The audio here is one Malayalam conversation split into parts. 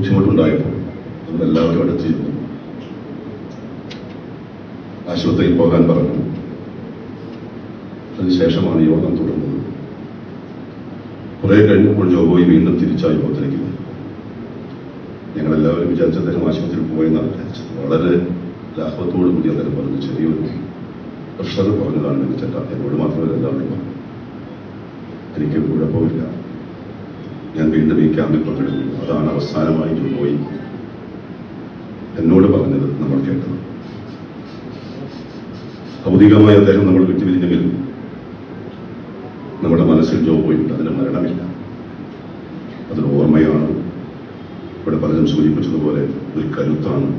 ബുദ്ധിമുട്ടുണ്ടായപ്പോൾ നമ്മളെല്ലാവരും അടുത്തിരുന്നു. ആശുപത്രിയിൽ പോകാൻ പറഞ്ഞു. അതിനുശേഷമാണ് യോഗം തുടർന്നത്. കുറെ കഴിഞ്ഞപ്പോൾ ജോബോയി വീണ്ടും തിരിച്ചായി യോഗത്തിലേക്ക്. ഞങ്ങളെല്ലാവരും വിചാരിച്ച അദ്ദേഹം ആശുപത്രിയിൽ പോയെന്നാണ് വിചാരിച്ചത്. വളരെ ലാഭത്തോടു കൂടി അദ്ദേഹം പറഞ്ഞു, ചെറിയൊരു പ്രഷർ പറഞ്ഞതാണ് എന്ന് ചേട്ടാ. എന്നോട് മാത്രമല്ല എല്ലാവരും പറഞ്ഞു. എനിക്ക് കുഴപ്പമില്ല, ഞാൻ വീണ്ടും ഈ ക്യാമ്പിൽ പങ്കെടുക്കും. അതാണ് അവസാനമായി ജോബോയി എന്നോട് പറഞ്ഞത്, നമ്മൾ കേട്ടത്. ഭൗതികമായി അദ്ദേഹം നമ്മൾ വിട്ടുപിരിഞ്ഞെങ്കിൽ നമ്മുടെ മനസ്സിൽ ജോബോയുണ്ട്. അതിന് മരണമില്ല, അതൊരു ഓർമ്മയാണ്. ഇവിടെ പലരും സൂചിപ്പിച്ചതുപോലെ ഒരു കരുത്താണ്,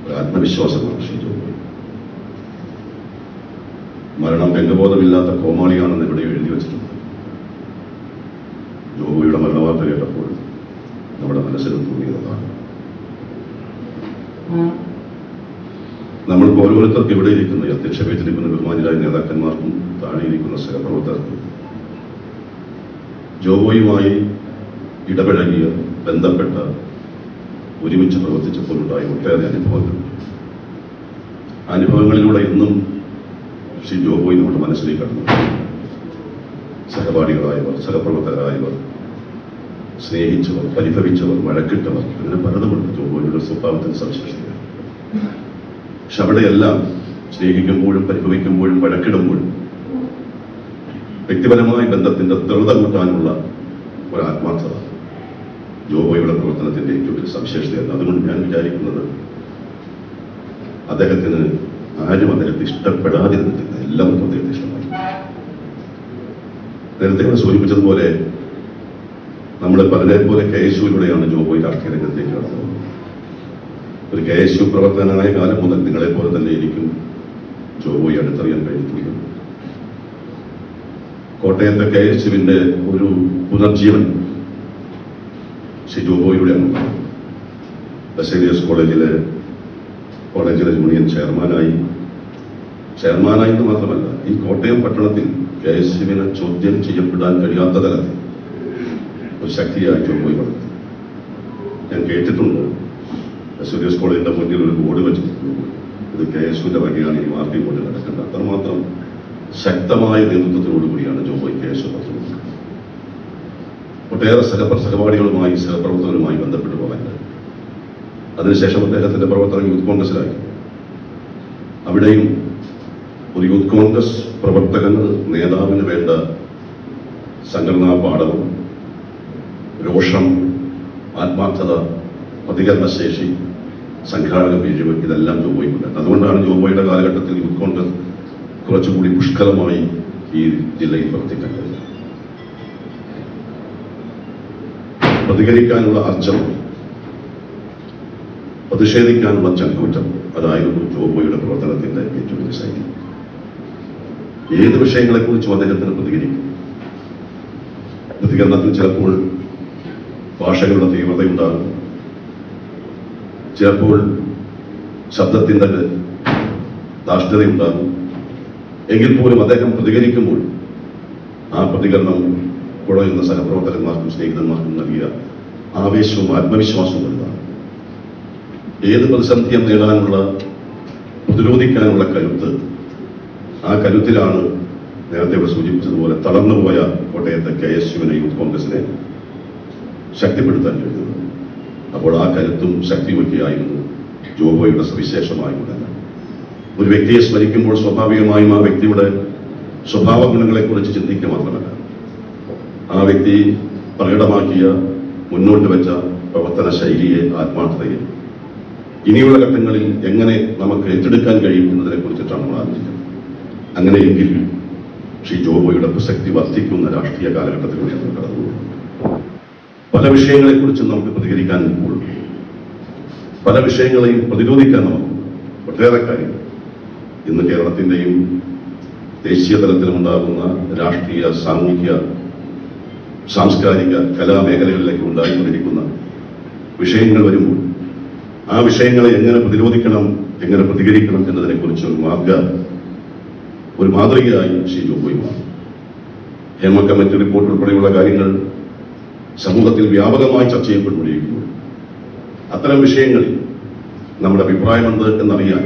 ഒരു ആത്മവിശ്വാസമാണ് ശ്രീ ജോബോയ്. മരണം രംഗബോധമില്ലാത്ത കോമാളിയാണെന്ന് ഇവിടെ എഴുതി വച്ചിട്ടുണ്ട്. ജോബോയുടെ മരണവാർത്ത കേട്ടപ്പോൾ നമ്മുടെ മനസ്സിൽ തോന്നിയതാണ്. നമ്മൾക്ക് ഓരോരുത്തർക്ക് ഇവിടെ ഇരിക്കുന്ന അധ്യക്ഷ പേജിലിരിക്കുന്ന ബഹുമാനിയായ നേതാക്കന്മാർക്കും താഴെയിരിക്കുന്ന സഹപ്രവർത്തകർക്കും ജോബോയുമായി ഇടപഴകിയ, ബന്ധപ്പെട്ട, ഒരുമിച്ച് പ്രവർത്തിച്ചപ്പോൾ ഉണ്ടായ ഒട്ടേറെ അനുഭവങ്ങൾ. അനുഭവങ്ങളിലൂടെ ഇന്നും ശ്രീ ജോബോയ് നമ്മുടെ മനസ്സിലേക്ക് കടന്നു. സഹപാഠികളായവർ, സഹപ്രവർത്തകരായവർ, സ്നേഹിച്ചവർ, പരിഭവിച്ചവർ, വഴക്കിട്ടവർ, അങ്ങനെ പലതുമുണ്ട് ജോബോയുടെ സ്വഭാവത്തിന് സവിശേഷതയാണ്. പക്ഷെ അവിടെയെല്ലാം സ്നേഹിക്കുമ്പോഴും പരിഭവിക്കുമ്പോഴും വഴക്കിടുമ്പോഴും വ്യക്തിപരമായ ബന്ധത്തിന്റെ ദൃഢത കൂട്ടാനുള്ള ഒരു ആത്മാർത്ഥത ജോബോയുടെ പ്രവർത്തനത്തിന്റെ ഏറ്റവും വലിയ സവിശേഷതയാണ്. അതുകൊണ്ട് ഞാൻ വിചാരിക്കുന്നത് അദ്ദേഹത്തിന് ആരും അദ്ദേഹത്തെ ഇഷ്ടപ്പെടാതിരുന്നിട്ടില്ല. എല്ലാവർക്കും അദ്ദേഹത്തെ ഇഷ്ടമായി. നേരത്തെ ഇവിടെ സൂചിപ്പിച്ചതുപോലെ നമ്മൾ പലരെ പോലെ KSUവിലൂടെയാണ് ജോബോയ് രാഷ്ട്രീയ രംഗത്തേക്ക് കടന്നത്. ഒരു KSU പ്രവർത്തകനായ കാലം മുതൽ നിങ്ങളെ പോലെ തന്നെ എനിക്കും ജോബോയ് അടുത്തറിയാൻ കഴിഞ്ഞിട്ടുണ്ട്. കോട്ടയത്തെ KSUവിന്റെ ഒരു പുനർജീവൻ ശ്രീ ജോബോയിലൂടെയാണ്. ബസേലിയസ് കോളേജിലെ യൂണിയൻ ചെയർമാനായി എന്ന് മാത്രമല്ല, ഈ കോട്ടയം പട്ടണത്തിൽ KSUവിനെ ചോദ്യം ചെയ്യപ്പെടാൻ കഴിയാത്ത തരത്തിൽ ഒരു ശക്തിയായി ജോബോയ് വളർത്തി. ഞാൻ കേട്ടിട്ടുണ്ട്, ബസേലിയസ് കോളേജിന്റെ മുന്നിൽ ഒരു ബോർഡ് വെച്ചിട്ടുണ്ട്, ഇത് KSUവിന്റെ വകയാണ്, ഈ മാർക്കി കൊണ്ട് നടക്കേണ്ട. അത്രമാത്രം ശക്തമായ നേതൃത്വത്തോടുകൂടിയാണ് ജോബോയ് KSU നടത്തുന്നത്. ഒട്ടേറെ സഹപാഠികളുമായി, സഹപ്രവർത്തകരുമായി ബന്ധപ്പെട്ടു പോകാനുണ്ട്. അതിനുശേഷം അദ്ദേഹത്തിന്റെ പ്രവർത്തനം യൂത്ത് കോൺഗ്രസിലായി. അവിടെയും ഒരു യൂത്ത് കോൺഗ്രസ് പ്രവർത്തകന്, നേതാവിന് വേണ്ട സംഘടനാ പാഠവും രോഷം, ആത്മാർത്ഥത, പ്രതികരണശേഷി, സംഘാടക പിരിവ്, ഇതെല്ലാം ജോബോയ്ക്കുണ്ട്. അതുകൊണ്ടാണ് ജോബോയുടെ കാലഘട്ടത്തിൽ യൂത്ത് കോൺഗ്രസ് കുറച്ചുകൂടി പുഷ്കലമായി ഈ ജില്ലയിൽ പ്രവർത്തിക്കാൻ കഴിയും. പ്രതികരിക്കാനുള്ള അർജവം, പ്രതിഷേധിക്കാനുള്ള ചങ്കൂറ്റം, അതായിരുന്നു ജോബോയുടെ പ്രവർത്തനത്തിന്റെ ഏറ്റവും വലിയ ശൈലി. ഏത് വിഷയങ്ങളെക്കുറിച്ചും അദ്ദേഹത്തിന് പ്രതികരിക്കും. പ്രതികരണത്തിൽ ചിലപ്പോൾ ഭാഷകളുടെ തീവ്രതയുണ്ടാകും, ചിലപ്പോൾ ശബ്ദത്തിന്റെ ധാർഷ്ട്യതയുണ്ടാകും. എങ്കിൽ പോലും അദ്ദേഹം പ്രതികരിക്കുമ്പോൾ ആ പ്രതികരണം കൂടെയുള്ള സഹപ്രവർത്തകന്മാർക്കും സ്നേഹിതന്മാർക്കും നൽകിയ ആവേശവും ആത്മവിശ്വാസവും വലുതാണ്. ഏത് പ്രതിസന്ധിയും നേടാനുള്ള, പ്രതിരോധിക്കാനുള്ള കരുത്ത്, ആ കരുത്തിലാണ് നേരത്തെ ഇവിടെ സൂചിപ്പിച്ചതുപോലെ തളർന്നുപോയ കോട്ടയത്തെ KSUവിനെ, യൂത്ത് കോൺഗ്രസിനെ ശക്തിപ്പെടുത്താൻ കഴിയുന്നത്. അപ്പോൾ ആ കരുത്തും ശക്തിയൊക്കെയായിരുന്നു ജോബോയുടെ സവിശേഷമായ ഗുണങ്ങൾ. ഒരു വ്യക്തിയെ സ്മരിക്കുമ്പോൾ സ്വാഭാവികമായും ആ വ്യക്തിയുടെ സ്വഭാവ ഗുണങ്ങളെക്കുറിച്ച് ചിന്തിക്കുക മാത്രമല്ല, ആ വ്യക്തി പ്രകടമാക്കിയ, മുന്നോട്ട് വെച്ച പ്രവർത്തന ശൈലിയെ, ആത്മാർത്ഥതയെ ഇനിയുള്ള ഘട്ടങ്ങളിൽ എങ്ങനെ നമുക്ക് ഏറ്റെടുക്കാൻ കഴിയും എന്നതിനെ കുറിച്ചിട്ടാണ് നമ്മൾ ആലോചിക്കുന്നത്. അങ്ങനെയെങ്കിൽ ശ്രീ ജോബോയുടെ പ്രസക്തി വർദ്ധിക്കുന്ന രാഷ്ട്രീയ കാലഘട്ടത്തിലൂടെ നമ്മൾ കടന്നുപോകും. പല വിഷയങ്ങളെക്കുറിച്ചും നമുക്ക് പ്രതികരിക്കാൻ നിൽക്കുമ്പോൾ പല വിഷയങ്ങളെയും പ്രതിരോധിക്കാൻ നമുക്ക് ഒട്ടേറെ കാര്യങ്ങൾ ഇന്ന് കേരളത്തിന്റെയും ദേശീയ തലത്തിലുണ്ടാകുന്ന രാഷ്ട്രീയ, സാമൂഹ്യ, സാംസ്കാരിക, കലാമേഖലകളിലേക്ക് ഉണ്ടായിക്കൊണ്ടിരിക്കുന്ന വിഷയങ്ങൾ വരുമ്പോൾ ആ വിഷയങ്ങളെ എങ്ങനെ പ്രതിരോധിക്കണം, എങ്ങനെ പ്രതികരിക്കണം എന്നതിനെക്കുറിച്ച് ഒരു മാതൃകയായി ശ്രീ ജോബോയ് മാറി. ഹേമ കമ്മിറ്റി റിപ്പോർട്ട് ഉൾപ്പെടെയുള്ള കാര്യങ്ങൾ സമൂഹത്തിൽ വ്യാപകമായി ചർച്ച ചെയ്യപ്പെട്ടുകൊണ്ടിരിക്കുന്നു. അത്തരം വിഷയങ്ങളിൽ നമ്മുടെ അഭിപ്രായമെന്ത് എന്നറിയാൻ,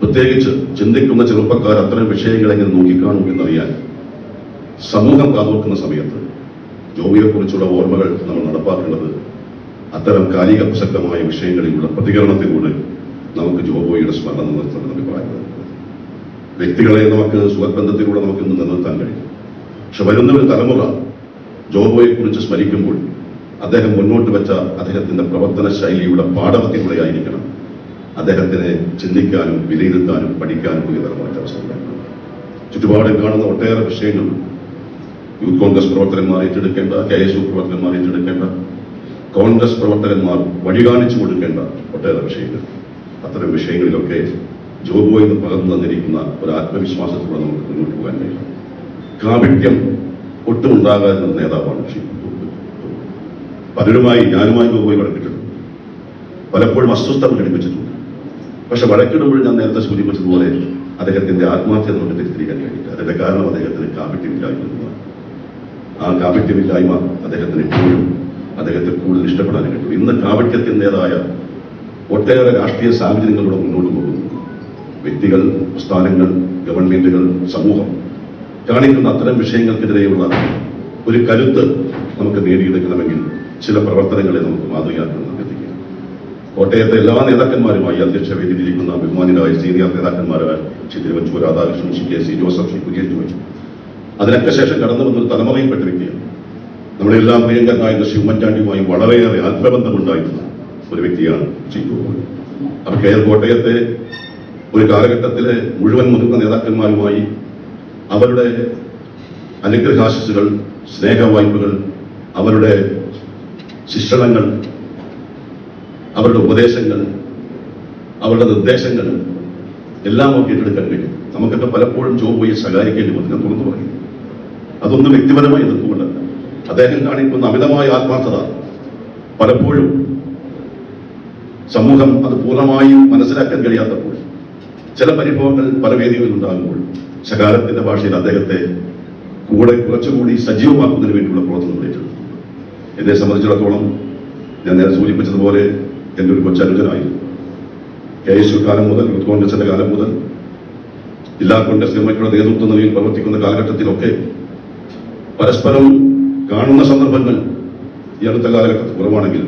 പ്രത്യേകിച്ച് ചിന്തിക്കുന്ന ചെറുപ്പക്കാർ അത്തരം വിഷയങ്ങൾ എങ്ങനെ നോക്കിക്കാണും എന്നറിയാൻ സമൂഹം കാതോർക്കുന്ന സമയത്ത് ജോബിയെക്കുറിച്ചുള്ള ഓർമ്മകൾ നമ്മൾ നടപ്പാക്കേണ്ടത് അത്തരം കാലിക പ്രസക്തമായ വിഷയങ്ങളിലുള്ള പ്രതികരണത്തിലൂടെ നമുക്ക് ജോബോയുടെ സ്മരണ നിലനിർത്തുന്ന അഭിപ്രായമാണ്. വ്യക്തികളെ നമുക്ക് സുഹൃത്ബന്ധത്തിലൂടെ നമുക്ക് ഇന്ന് നിലനിർത്താൻ കഴിയും. പക്ഷെ വരുന്ന ഒരു തലമുറ ജോബോയെക്കുറിച്ച് സ്മരിക്കുമ്പോൾ അദ്ദേഹം മുന്നോട്ട് വെച്ച അദ്ദേഹത്തിന്റെ പ്രവർത്തന ശൈലിയുടെ പാഠവത്തിലൂടെ ആയിരിക്കണം അദ്ദേഹത്തിനെ ചിന്തിക്കാനും വിലയിരുത്താനും പഠിക്കാനും പുതിയ തലമുറയ്ക്ക് അവസരം. ചുറ്റുപാടും കാണുന്ന ഒട്ടേറെ വിഷയങ്ങൾ യൂത്ത് കോൺഗ്രസ് പ്രവർത്തകന്മാർ ഏറ്റെടുക്കേണ്ട, KSU പ്രവർത്തകന്മാർ ഏറ്റെടുക്കേണ്ട, കോൺഗ്രസ് പ്രവർത്തകന്മാർ വഴികാണിച്ചു കൊടുക്കേണ്ട ഒട്ടേറെ വിഷയങ്ങൾ. അത്തരം വിഷയങ്ങളിലൊക്കെ ജോബോ എന്ന് പകർന്നു തന്നിരിക്കുന്ന ഒരു ആത്മവിശ്വാസത്തോടെ നമുക്ക് മുന്നോട്ട് പോകാൻ കഴിയും. കാപട്യം ഒട്ടും ഉണ്ടാകാവുന്ന നേതാവാണ് പലരുമായി ഞാനുമായി ജോബോയി വഴക്കിട്ടുണ്ട്, പലപ്പോഴും അസ്വസ്ഥ പ്രകടിപ്പിച്ചിട്ടുണ്ട്. പക്ഷെ വഴക്കിടുമ്പോൾ ഞാൻ നേരത്തെ സൂചിപ്പിച്ചതുപോലെ അദ്ദേഹത്തിന്റെ ആത്മാർത്ഥത നമുക്ക് തിരിച്ചറിയാൻ കഴിയില്ല. അതിന്റെ കാരണം അദ്ദേഹത്തിന് കാപട്യമില്ലായ്മ എന്നതാണ്. ആ കാപട്യമില്ലായ്മ അദ്ദേഹത്തിന് എപ്പോഴും അദ്ദേഹത്തെ കൂടുതൽ ഇഷ്ടപ്പെടാൻ കഴിയും. ഇന്ന് കാപട്യത്തിൻ്റെതായ ഒട്ടേറെ രാഷ്ട്രീയ സാഹചര്യങ്ങളിലൂടെ മുന്നോട്ട് പോകുന്നു. വ്യക്തികൾ, പ്രസ്ഥാനങ്ങൾ, ഗവൺമെന്റുകൾ, സമൂഹം കാണിക്കുന്ന അത്തരം വിഷയങ്ങൾക്കെതിരെയുള്ള ഒരു കരുത്ത് നമുക്ക് നേടിയെടുക്കണമെങ്കിൽ ചില പ്രവർത്തനങ്ങളെ നമുക്ക് മാതൃകയാക്കാൻ എത്തിക്കുക. കോട്ടയത്തെ എല്ലാ നേതാക്കന്മാരുമായി അധ്യക്ഷ വേദിയിലിരിക്കുന്ന ബഹുമാന്യരായ സീനിയർ നേതാക്കന്മാരായ Shri Thiruvanchoor Radhakrishnan, Shri KC Joseph, Shri Kurian Joy, അതിനൊക്കെ ശേഷം കടന്നു വന്നൊരു തലമുറയിൽപ്പെട്ട വ്യക്തിയാണ്. നമ്മളെല്ലാം പ്രിയങ്കരനായിരുന്ന ശ്രീ ഉമ്മൻചാണ്ടിയുമായി വളരെയേറെ ആത്മബന്ധമുണ്ടായിരുന്ന ഒരു വ്യക്തിയാണ് ശ്രീ ജോബോ. അവർ കോട്ടയത്തെ ഒരു കാലഘട്ടത്തിലെ മുഴുവൻ മുതിർന്ന നേതാക്കന്മാരുമായി അവരുടെ അനുഗ്രഹാശിസുകൾ, സ്നേഹവായ്പകൾ, അവരുടെ ശിക്ഷണങ്ങൾ, അവരുടെ ഉപദേശങ്ങൾ, അവരുടെ നിർദ്ദേശങ്ങൾ എല്ലാം നമുക്ക് ഏറ്റെടുക്കാൻ കഴിയും. നമുക്കൊക്കെ പലപ്പോഴും ജോബോയെ ശകാരിക്കേണ്ടി വന്നു. ഞാൻ തുറന്നു പറയും, അതൊന്നും വ്യക്തിപരമായി എതിർത്തുകൊണ്ടല്ല. അദ്ദേഹം കാണിക്കുന്ന അമിതമായ ആത്മാർത്ഥത പലപ്പോഴും സമൂഹം അത് പൂർണ്ണമായും മനസ്സിലാക്കാൻ കഴിയാത്തപ്പോൾ, ചില പരിഭവങ്ങൾ പല വേദികളിൽ ഉണ്ടാകുമ്പോൾ ശകാരത്തിന്റെ ഭാഷയിൽ അദ്ദേഹത്തെ കൂടെ കുറച്ചുകൂടി സജീവമാക്കുന്നതിന് വേണ്ടിയുള്ള പ്രവർത്തനം ഏറ്റെടുത്തു. എന്നെ സംബന്ധിച്ചിടത്തോളം ഞാൻ നേരെ സൂചിപ്പിച്ചതുപോലെ എൻ്റെ ഒരു കൊച്ചനുജനായിരുന്നു. KSU കാലം മുതൽ, യൂത്ത് കോൺഗ്രസിന്റെ കാലം മുതൽ, ജില്ലാ കോൺഗ്രസ് കമ്മിറ്റിയുടെ നേതൃത്വ നിലയിൽ പ്രവർത്തിക്കുന്ന കാലഘട്ടത്തിലൊക്കെ പരസ്പരം കാണുന്ന സന്ദർഭങ്ങൾ ഈ അടുത്ത കാലഘട്ടത്തിൽ കുറവാണെങ്കിൽ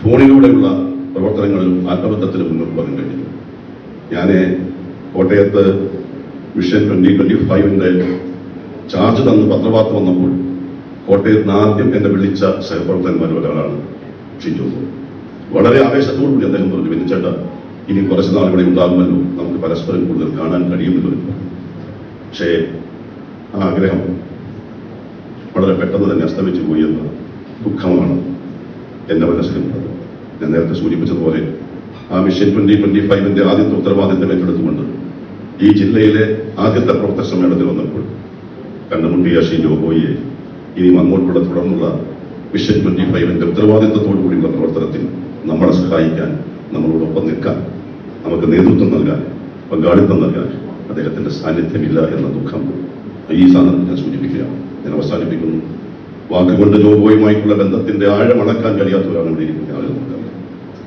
ഫോണിലൂടെയുള്ള പ്രവർത്തനങ്ങളിലും ആത്മബന്ധത്തിലും മുന്നോട്ട് പോകാൻ കഴിഞ്ഞു. ഞാൻ കോട്ടയത്ത് വിഷൻ 2025-ന്റെ ചാർജ് തന്ന് പത്രവാർത്ത വന്നപ്പോൾ കോട്ടയത്ത് ആദ്യം എന്നെ വിളിച്ച സഹപ്രവർത്തകന്മാരിൽ ഒരാളാണ് ശ്രീ ജോബോ. വളരെ ആവേശത്തോടുകൂടി അദ്ദേഹം പറഞ്ഞു, വിനിച്ചേട്ടാ, ഇനി കുറച്ച് നാൾ ഇവിടെ ഉണ്ടാകുമല്ലോ, നമുക്ക് പരസ്പരം കൂടുതൽ കാണാൻ കഴിയുമല്ലോ. പക്ഷേ ആ ആഗ്രഹം വളരെ പെട്ടെന്ന് തന്നെ അസ്തമിച്ചു പോയി എന്ന ദുഃഖമാണ് എന്റെ മനസ്സിലുള്ളത്. ഞാൻ നേരത്തെ സൂചിപ്പിച്ചതുപോലെ ആ മിഷൻ 2025-ന്റെ ആദ്യത്തെ ഉത്തരവാദിത്തം ഏറ്റെടുത്തുകൊണ്ട് ഈ ജില്ലയിലെ ആദ്യത്തെ പ്രവർത്തക സമ്മേളനത്തിൽ വന്നപ്പോൾ കണ്ടുമുട്ടിയ ശ്രീ ജോബോയെ ഇനി അങ്ങോട്ടുള്ള തുടർന്നുള്ള മിഷൻ 25-ന്റെ ഉത്തരവാദിത്തത്തോടു കൂടിയുള്ള പ്രവർത്തനത്തിൽ നമ്മളെ സഹായിക്കാൻ, നമ്മളോടൊപ്പം നിൽക്കാൻ, നമുക്ക് നേതൃത്വം നൽകാൻ, പങ്കാളിത്തം നൽകാൻ അദ്ദേഹത്തിന്റെ സാന്നിധ്യമില്ല എന്ന ദുഃഖം ഈ സാധനം ഞാൻ സൂചിപ്പിക്കുകയാണ്. ഞാൻ അവസാനിപ്പിക്കുന്നു. വാക്കുകൊണ്ട് ജോബോയുമായിട്ടുള്ള ബന്ധത്തിന്റെ ആഴം അളക്കാൻ കഴിയാത്തവരാണ് ഇവിടെ ഇരിക്കുന്ന ആളുകൾ.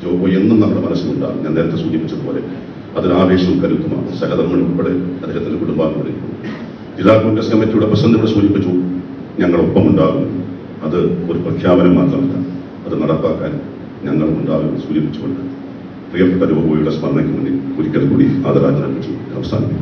ജോബോ എന്നും നമ്മുടെ മനസ്സിലുണ്ടാകും. ഞാൻ നേരത്തെ സൂചിപ്പിച്ചതുപോലെ അതിന് ആവേശവും കരുത്തുമാണ്. സഹധർമ്മൻ ഉൾപ്പെടെ അദ്ദേഹത്തിന്റെ കുടുംബാംഗങ്ങളിൽ ജില്ലാ കോൺഗ്രസ് കമ്മിറ്റിയുടെ പ്രസിഡന്റ് ഇവിടെ സൂചിപ്പിച്ചു, ഞങ്ങളൊപ്പം ഉണ്ടാകും. അത് ഒരു പ്രഖ്യാപനം മാത്രമല്ല, അത് നടപ്പാക്കാൻ ഞങ്ങളും ഉണ്ടാകും സൂചിപ്പിച്ചുകൊണ്ട് പ്രിയപ്പെട്ട ജോബോയുടെ സ്മരണയ്ക്ക് മുന്നിൽ ഒരിക്കൽ കൂടി ആദരാഞ്ജലി അർപ്പിച്ചു അവസാനിപ്പിക്കും.